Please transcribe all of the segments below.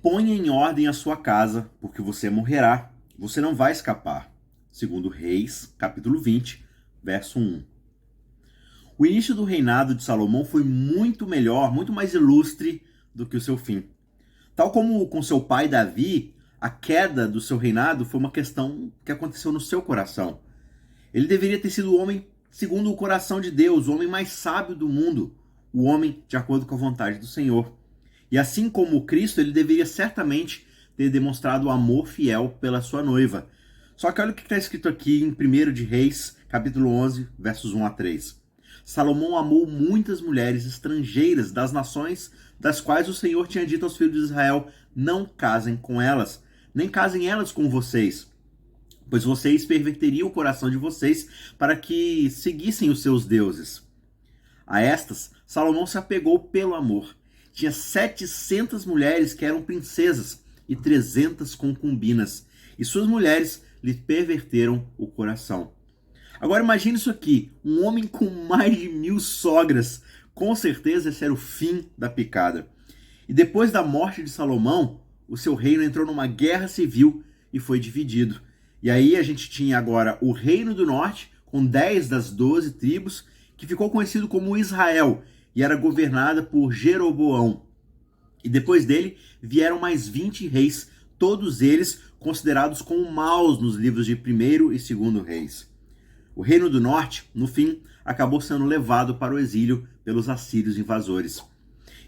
Ponha em ordem a sua casa, porque você morrerá, você não vai escapar. Segundo Reis, capítulo 20, verso 1. O início do reinado de Salomão foi muito melhor, muito mais ilustre do que o seu fim. Tal como com seu pai Davi, a queda do seu reinado foi uma questão que aconteceu no seu coração. Ele deveria ter sido o homem segundo o coração de Deus, o homem mais sábio do mundo, o homem de acordo com a vontade do Senhor. E assim como Cristo, ele deveria certamente ter demonstrado o amor fiel pela sua noiva. Só que olha o que está escrito aqui em 1 de Reis, capítulo 11, versos 1 a 3. Salomão amou muitas mulheres estrangeiras das nações das quais o Senhor tinha dito aos filhos de Israel: não casem com elas, nem casem elas com vocês, pois vocês perverteriam o coração de vocês para que seguissem os seus deuses. A estas, Salomão se apegou pelo amor. Tinha 700 mulheres que eram princesas e 300 concubinas, e suas mulheres lhe perverteram o coração. Agora imagine isso aqui, um homem com mais de 1000 sogras. Com certeza esse era o fim da picada. E depois da morte de Salomão, o seu reino entrou numa guerra civil e foi dividido. E aí a gente tinha agora o Reino do Norte, com 10 das 12 tribos, que ficou conhecido como Israel, e era governada por Jeroboão. E depois dele vieram mais 20 reis, todos eles considerados como maus nos livros de 1º e 2º Reis. O Reino do Norte, no fim, acabou sendo levado para o exílio pelos assírios invasores.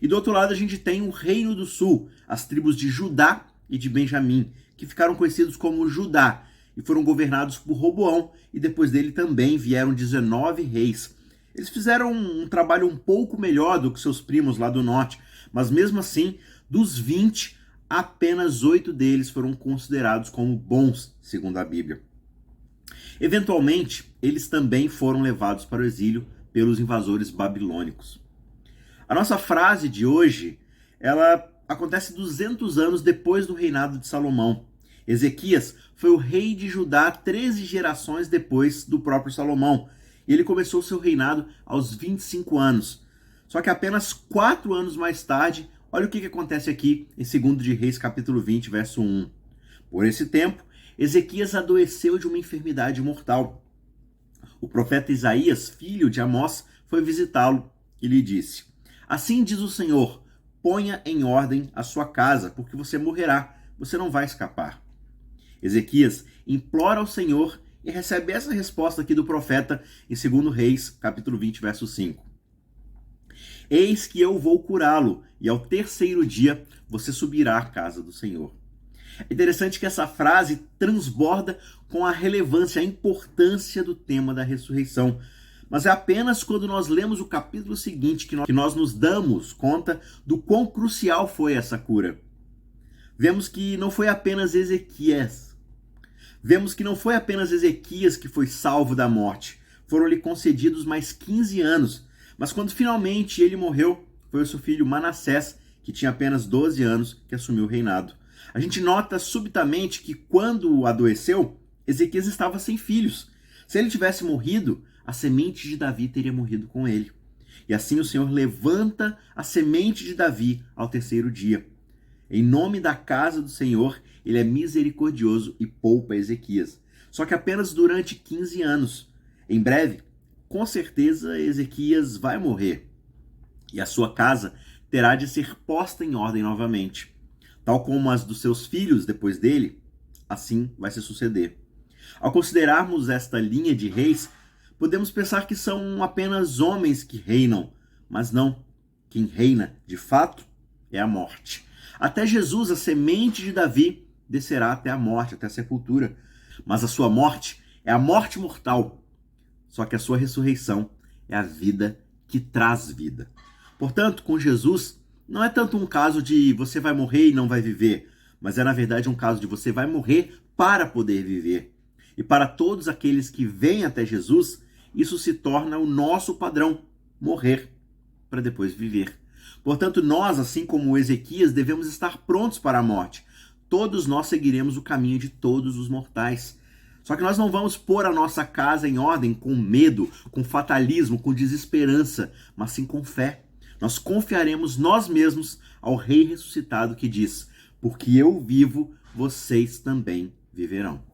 E do outro lado a gente tem o Reino do Sul, as tribos de Judá e de Benjamim, que ficaram conhecidos como Judá e foram governados por Roboão, e depois dele também vieram 19 reis. Eles fizeram um trabalho um pouco melhor do que seus primos lá do norte, mas mesmo assim, dos 20, apenas 8 deles foram considerados como bons, segundo a Bíblia. Eventualmente, eles também foram levados para o exílio pelos invasores babilônicos. A nossa frase de hoje, ela acontece 200 anos depois do reinado de Salomão. Ezequias foi o rei de Judá 13 gerações depois do próprio Salomão. E ele começou seu reinado aos 25 anos. Só que apenas 4 anos mais tarde, olha o que acontece aqui em 2 de Reis, capítulo 20, verso 1. Por esse tempo, Ezequias adoeceu de uma enfermidade mortal. O profeta Isaías, filho de Amós, foi visitá-lo e lhe disse: assim diz o Senhor, ponha em ordem a sua casa, porque você morrerá, você não vai escapar. Ezequias implora ao Senhor e recebe essa resposta aqui do profeta em 2 Reis, capítulo 20, verso 5. Eis que eu vou curá-lo, e ao terceiro dia você subirá à casa do Senhor. É interessante que essa frase transborda com a relevância, a importância do tema da ressurreição. Mas é apenas quando nós lemos o capítulo seguinte que nós nos damos conta do quão crucial foi essa cura. Vemos que não foi apenas Ezequias. Vemos que não foi apenas Ezequias que foi salvo da morte. Foram-lhe concedidos mais 15 anos. Mas quando finalmente ele morreu, foi o seu filho Manassés, que tinha apenas 12 anos, que assumiu o reinado. A gente nota subitamente que quando adoeceu, Ezequias estava sem filhos. Se ele tivesse morrido, a semente de Davi teria morrido com ele. E assim o Senhor levanta a semente de Davi ao terceiro dia. Em nome da casa do Senhor, ele é misericordioso e poupa Ezequias. Só que apenas durante 15 anos. Em breve, com certeza, Ezequias vai morrer. E a sua casa terá de ser posta em ordem novamente. Tal como as dos seus filhos depois dele, assim vai se suceder. Ao considerarmos esta linha de reis, podemos pensar que são apenas homens que reinam, mas não. Quem reina, de fato, é a morte. Até Jesus, a semente de Davi, descerá até a morte, até a sepultura. Mas a sua morte é a morte mortal. Só que a sua ressurreição é a vida que traz vida. Portanto, com Jesus, não é tanto um caso de você vai morrer e não vai viver, mas é na verdade um caso de você vai morrer para poder viver. E para todos aqueles que vêm até Jesus, isso se torna o nosso padrão, morrer para depois viver. Portanto, nós, assim como Ezequias, devemos estar prontos para a morte. Todos nós seguiremos o caminho de todos os mortais. Só que nós não vamos pôr a nossa casa em ordem com medo, com fatalismo, com desesperança, mas sim com fé. Nós confiaremos nós mesmos ao Rei ressuscitado que diz: porque eu vivo, vocês também viverão.